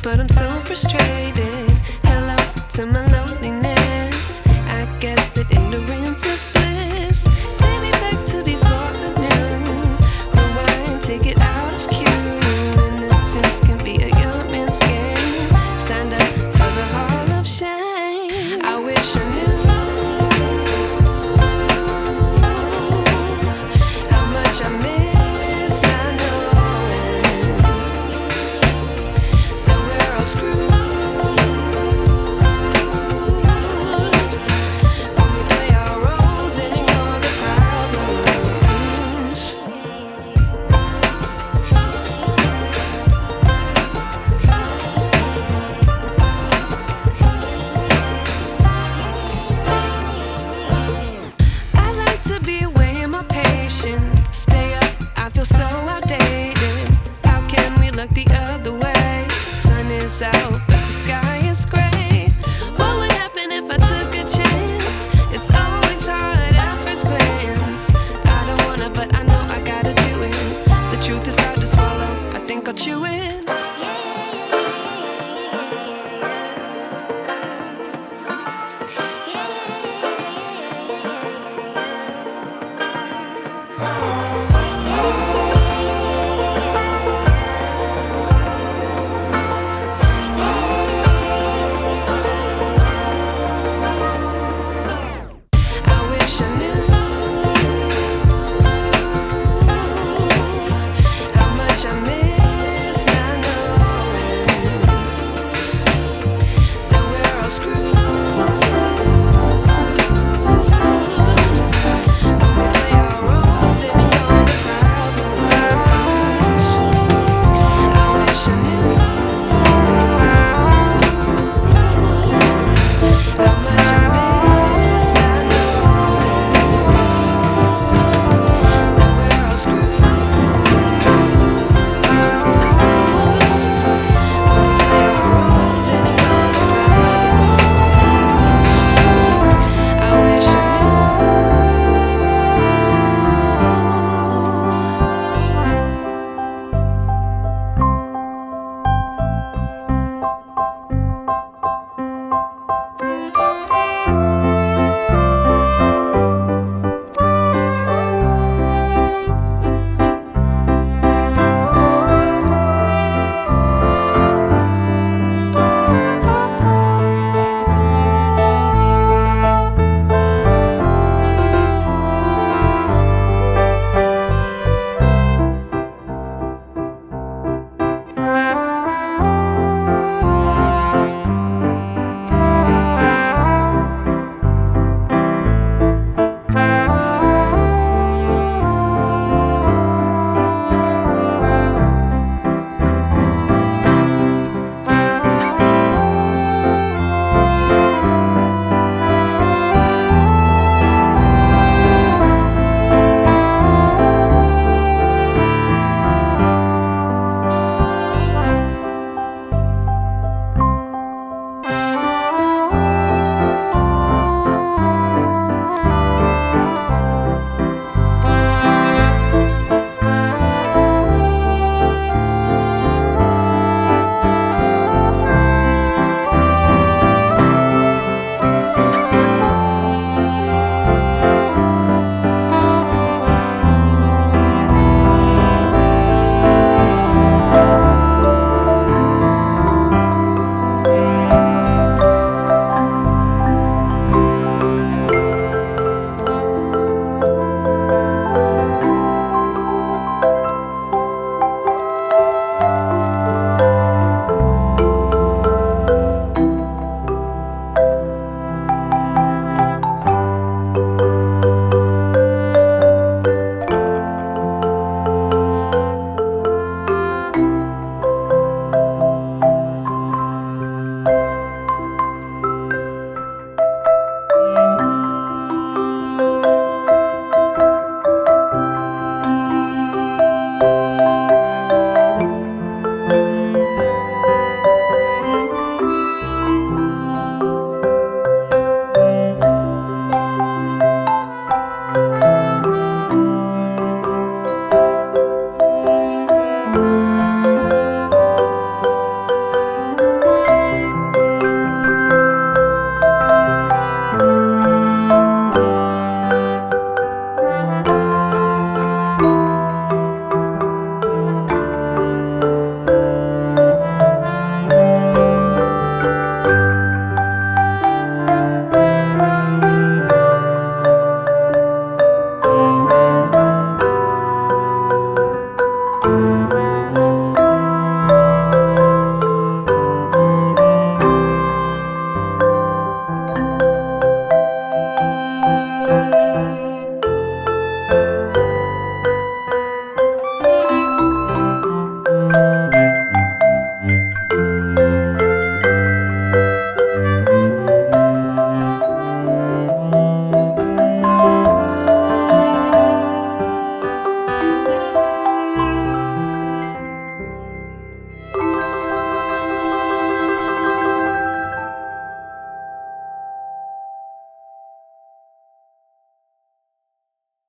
but I'm so frustrated. Hello to my loneliness. I guess that ignorance is bliss. Take me back to before I knew. Rewind, take it out of cue. Innocence can be a young man's game. Signed up for the hall of shame. I wish I knew how much I miss not knowing that we're all screwed when we play our roles and ignore the problems. I like to be away in my patience. Stay up, I feel so outdated. How can we look the other way? Sun is out, but the sky is gray. What would happen if I took a chance? It's always hard at first glance. I don't wanna, but I know I gotta do it. The truth is hard to swallow, I think I'll chew it.